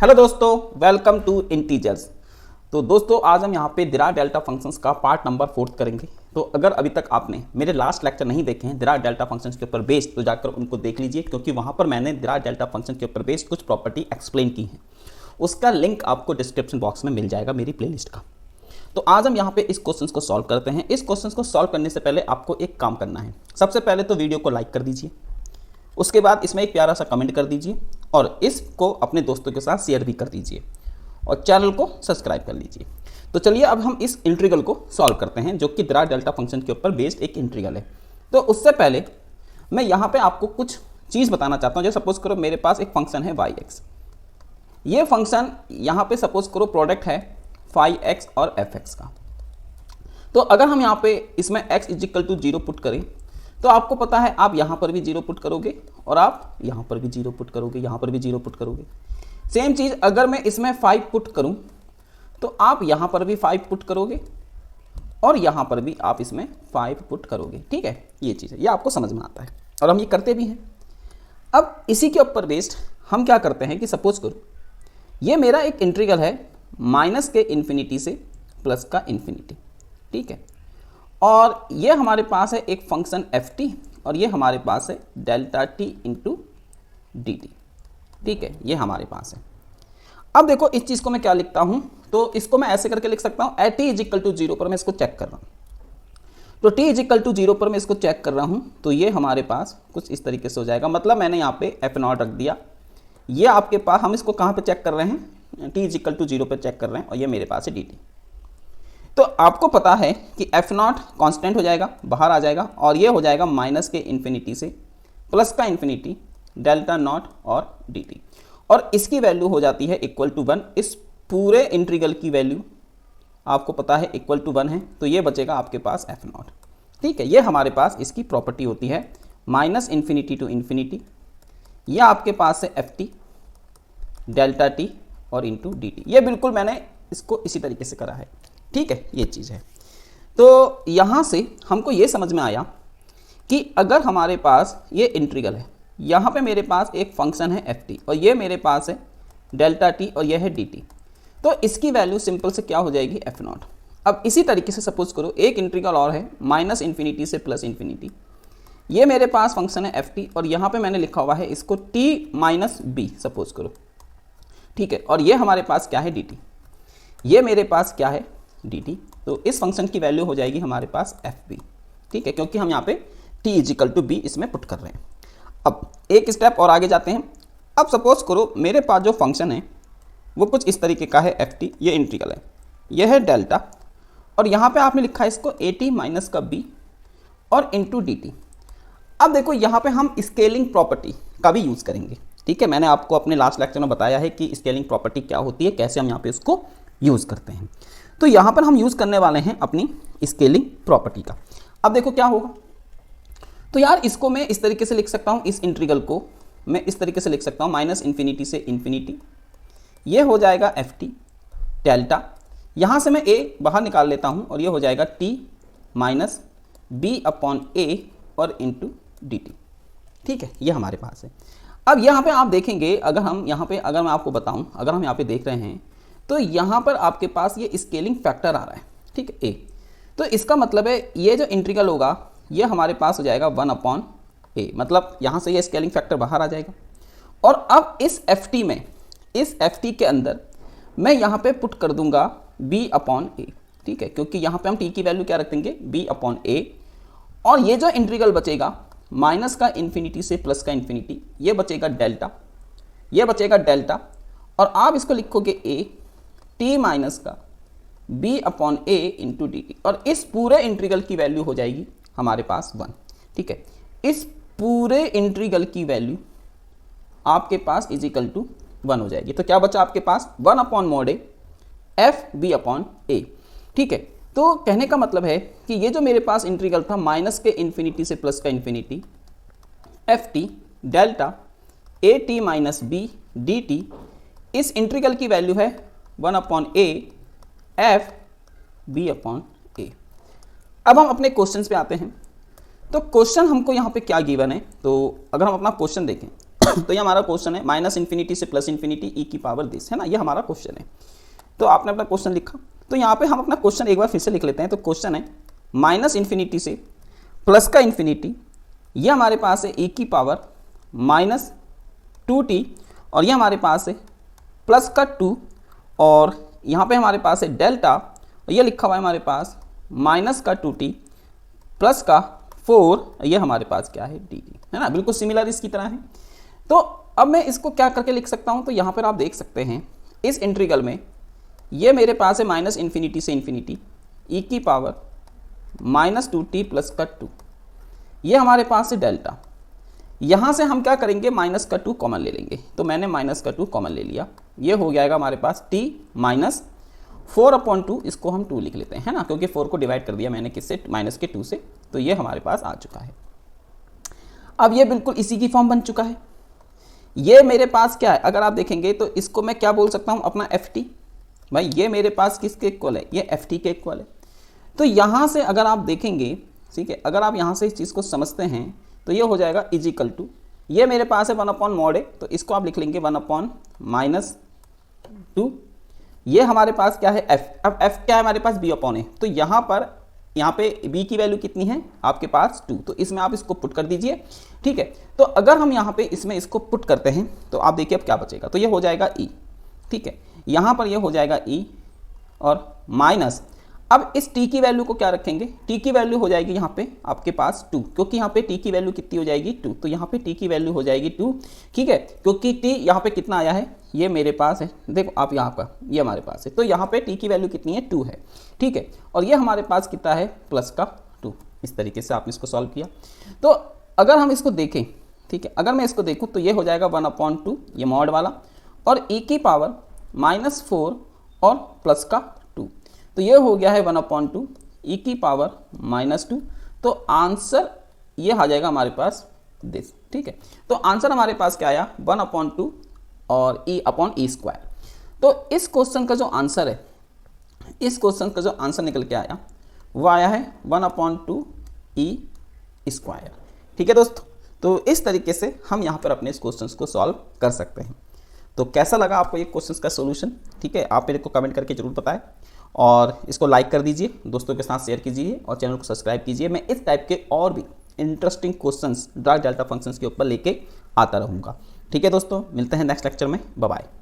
Hello दोस्तों, welcome two integers. तो दोस्तों आज हम यहाँ पे डिराक डेल्टा फंक्शंस का पार्ट नंबर 4 करेंगे। तो अगर अभी तक आपने मेरे लास्ट लेक्चर नहीं देखे हैं डिराक डेल्टा फंक्शंस के ऊपर बेस्ड, तो जाकर उनको देख लीजिए, क्योंकि वहाँ पर मैंने डिराक डेल्टा फंक्शन के ऊपर बेस्ड कुछ प्रॉपर्टी एक्सप्लेन की है। उसका लिंक आपको डिस्क्रिप्शन बॉक्स में मिल जाएगा मेरी प्लेलिस्ट का। तो आज हम यहाँ पे इस क्वेश्चन को सॉल्व करते हैं। इस क्वेश्चन को सॉल्व करने से पहले आपको एक काम करना है। सबसे पहले तो वीडियो को लाइक कर दीजिए, उसके बाद इसमें एक प्यारा सा कमेंट कर दीजिए और इसको अपने दोस्तों के साथ शेयर भी कर दीजिए और चैनल को सब्सक्राइब कर लीजिए। तो चलिए अब हम इस इंटीग्रल को सॉल्व करते हैं, जो कि डिराक डेल्टा फंक्शन के ऊपर बेस्ड एक इंटीग्रल है। तो उससे पहले मैं यहाँ पे आपको कुछ चीज़ बताना चाहता हूँ। जैसे सपोज करो मेरे पास एक फंक्शन है y(x). ये फंक्शन यहाँ पे सपोज करो प्रोडक्ट है φx और fx का। तो अगर हम यहाँ पे इसमें x = 0 पुट करें तो आपको पता है आप यहाँ पर भी 0 पुट करोगे और आप यहाँ पर भी 0 पुट करोगे, यहाँ पर भी 0 पुट करोगे। सेम चीज़ अगर मैं इसमें 5 पुट करूँ तो आप यहाँ पर भी 5 पुट करोगे और यहाँ पर भी आप इसमें 5 पुट करोगे। ठीक है, ये चीज़ है, ये आपको समझ में आता है और हम ये करते भी हैं। अब इसी के ऊपर बेस्ड हम क्या करते हैं कि सपोज करो ये मेरा एक इंटीग्रल है माइनस के इन्फिनिटी से प्लस का इन्फिनिटी। ठीक है, और ये हमारे पास है एक फंक्शन ft और ये हमारे पास है delta t into D T. ठीक है, ये हमारे पास है। अब देखो इस चीज़ को मैं क्या लिखता हूँ, तो इसको मैं ऐसे करके लिख सकता हूँ t = 0 पर मैं इसको चेक कर रहा हूँ। तो t = 0 पर मैं इसको चेक कर रहा हूँ, तो ये हमारे पास कुछ इस तरीके से हो जाएगा। मतलब मैंने यहाँ पे f0 रख दिया। ये आपके पास, हम इसको कहाँ पे चेक कर रहे हैं, t = 0 पर चेक कर रहे हैं और ये मेरे पास है dt। तो आपको पता है कि f0 कांस्टेंट हो जाएगा, बाहर आ जाएगा और ये हो जाएगा माइनस के इन्फिनिटी से प्लस का इन्फिनिटी डेल्टा नॉट और dt, और इसकी वैल्यू हो जाती है =1। इस पूरे इंटीग्रल की वैल्यू आपको पता है =1 है, तो ये बचेगा आपके पास f0। ठीक है, ये हमारे पास इसकी प्रॉपर्टी होती है -∞ to ∞। ये आपके पास है ft डेल्टा t और इंटू dt। ये बिल्कुल मैंने इसको इसी तरीके से करा है। ठीक है, ये चीज़ है। तो यहाँ से हमको ये समझ में आया कि अगर हमारे पास ये इंटीग्रल है, यहाँ पे मेरे पास एक फंक्शन है ft और ये मेरे पास है डेल्टा t और ये है dt, तो इसकी वैल्यू सिंपल से क्या हो जाएगी, f0। अब इसी तरीके से सपोज करो एक इंटीग्रल और है -∞ से +∞। ये मेरे पास फंक्शन है ft और यहाँ पे मैंने लिखा हुआ है इसको t - b सपोज करो। ठीक है, और ये हमारे पास क्या है, dt। ये मेरे पास क्या है, dt। तो इस फंक्शन की वैल्यू हो जाएगी हमारे पास fb। ठीक है, क्योंकि हम यहाँ पे t = b इसमें पुट कर रहे हैं। अब एक स्टेप और आगे जाते हैं। अब सपोज करो मेरे पास जो फंक्शन है वो कुछ इस तरीके का है ft, ये इंटीग्रल है, यह है डेल्टा और यहाँ पे आपने लिखा है इसको at - b और इंटू dt। अब देखो यहाँ पे हम स्केलिंग प्रॉपर्टी का भी यूज़ करेंगे। ठीक है, मैंने आपको अपने लास्ट लेक्चर में बताया है कि स्केलिंग प्रॉपर्टी क्या होती है, कैसे हम यहाँ पे इसको यूज़ करते हैं। तो यहाँ पर हम यूज़ करने वाले हैं अपनी स्केलिंग प्रॉपर्टी का। अब देखो क्या होगा, तो यार इसको मैं इस तरीके से लिख सकता हूँ, इस इंटीग्रल को मैं इस तरीके से लिख सकता हूँ -∞ से ∞। ये हो जाएगा ft डेल्टा, यहाँ से मैं a बाहर निकाल लेता हूँ और ये हो जाएगा t - b/a और इंटू dt। ठीक है, ये हमारे पास है। अब यहाँ पे आप देखेंगे, अगर हम यहाँ पे, अगर मैं आपको बताऊँ, अगर हम यहाँ पे देख रहे हैं तो यहाँ पर आपके पास ये स्केलिंग फैक्टर आ रहा है। ठीक है, a। तो इसका मतलब है ये जो इंटीग्रल होगा ये हमारे पास हो जाएगा 1/a, मतलब यहाँ से ये स्केलिंग फैक्टर बाहर आ जाएगा। और अब इस ft में, इस ft के अंदर मैं यहाँ पे पुट कर दूंगा b/a। ठीक है, क्योंकि यहाँ पे हम t की वैल्यू क्या रख देंगे, b/a। और ये जो इंटीग्रल बचेगा माइनस का इन्फिनिटी से प्लस का इन्फिनिटी, ये बचेगा डेल्टा, ये बचेगा डेल्टा और आप इसको लिखोगे a t माइनस का b/a इंटू dt, और इस पूरे इंटीग्रल की वैल्यू हो जाएगी हमारे पास 1। ठीक है, इस पूरे इंटीग्रल की वैल्यू आपके पास =1 हो जाएगी। तो क्या बचा आपके पास, 1/mod fb/a। ठीक है, तो कहने का मतलब है कि ये जो मेरे पास इंटीग्रल था माइनस के इन्फिनिटी से प्लस का infinity ft delta at - b dt, इस इंटीग्रल की वैल्यू है 1/a fb/a। अब हम अपने क्वेश्चंस पे आते हैं। तो क्वेश्चन हमको यहाँ पे क्या गिवन है, तो अगर हम अपना क्वेश्चन देखें तो ये हमारा क्वेश्चन है, माइनस इन्फिनिटी से प्लस इन्फिनिटी ई की पावर दिस, है ना, ये हमारा क्वेश्चन है। तो आपने अपना क्वेश्चन लिखा, तो यहाँ पे हम अपना क्वेश्चन एक बार फिर से लिख लेते हैं। तो क्वेश्चन है माइनस इन्फिनिटी से प्लस का इन्फिनिटी, ये हमारे पास है e की पावर माइनस 2t, और ये हमारे पास है प्लस का 2, और यहाँ पे हमारे पास है डेल्टा, और ये लिखा हुआ है हमारे पास माइनस का 2t प्लस का 4, ये हमारे पास क्या है dt, है ना, बिल्कुल सिमिलर इसकी तरह है। तो अब मैं इसको क्या करके लिख सकता हूँ, तो यहाँ पर आप देख सकते हैं इस इंटीग्रल में ये मेरे पास है माइनस इन्फिनिटी से इन्फिनिटी e की पावर माइनस 2t प्लस का 2, ये हमारे पास है डेल्टा। यहाँ से हम क्या करेंगे, माइनस का 2 कॉमन ले लेंगे, तो मैंने माइनस का 2 कॉमन ले लिया, ये हो जाएगा हमारे पास t माइनस 4/2, इसको हम 2 लिख लेते हैं, है ना, क्योंकि 4 को डिवाइड कर दिया मैंने किससे, माइनस के 2 से, तो ये हमारे पास आ चुका है। अब ये बिल्कुल इसी की फॉर्म बन चुका है। ये मेरे पास क्या है, अगर आप देखेंगे तो इसको मैं क्या बोल सकता हूँ, अपना ft, भाई ये मेरे पास किसके इक्वल है, ये ft के इक्वल है। तो यहाँ से अगर आप देखेंगे, ठीक है, अगर आप यहाँ से इस चीज़ को समझते हैं तो ये हो जाएगा इजिकल टू, ये मेरे पास है 1/mod है, तो इसको आप लिख लेंगे 1/-2, ये हमारे पास क्या है f। अब f क्या है हमारे पास b/a, तो यहाँ पे b की वैल्यू कितनी है आपके पास 2, तो इसमें आप इसको पुट कर दीजिए, ठीक है। तो अगर हम यहाँ पे इसमें इसको पुट करते हैं तो आप देखिए अब क्या बचेगा, तो ये हो जाएगा e, ठीक है, यहाँ पर ये हो जाएगा e और माइनस, अब इस t की वैल्यू को क्या रखेंगे, t की वैल्यू हो जाएगी यहाँ पे आपके पास 2, क्योंकि यहाँ पे t की वैल्यू कितनी हो जाएगी 2, तो यहाँ पे t की वैल्यू हो जाएगी 2, ठीक है, क्योंकि t यहाँ पे कितना आया है, ये मेरे पास है, देखो आप यहाँ का, ये हमारे पास है, तो यहाँ पे t की वैल्यू कितनी है 2 है, ठीक है, और ये हमारे पास कितना है प्लस का 2। इस तरीके से आपने इसको सॉल्व किया। तो अगर हम इसको देखें, ठीक है, अगर मैं इसको देखूँ तो ये हो जाएगा 1/2, ये मॉड वाला, और e की पावर -4 और प्लस का 2, तो ये हो गया है 1/2 e की पावर -2। तो आंसर ये आ जाएगा हमारे पास दिस, ठीक है। तो आंसर हमारे पास क्या आया 1/2 और e/e²। तो इस क्वेश्चन का जो आंसर है, इस क्वेश्चन का जो आंसर निकल के आया वो आया है 1/2 e², ठीक है दोस्तों। तो इस तरीके से हम यहाँ पर अपने इस क्वेश्चन को सॉल्व कर सकते हैं। तो कैसा लगा आपको ये क्वेश्चंस का सॉल्यूशन, ठीक है, आप मेरे को कमेंट करके जरूर बताएं, और इसको लाइक कर दीजिए, दोस्तों के साथ शेयर कीजिए, और चैनल को सब्सक्राइब कीजिए। मैं इस टाइप के और भी interesting questions dark delta functions के ऊपर लेके आता रहूँगा, ठीक है दोस्तों। मिलते हैं नेक्स्ट लेक्चर में, बाय बाय।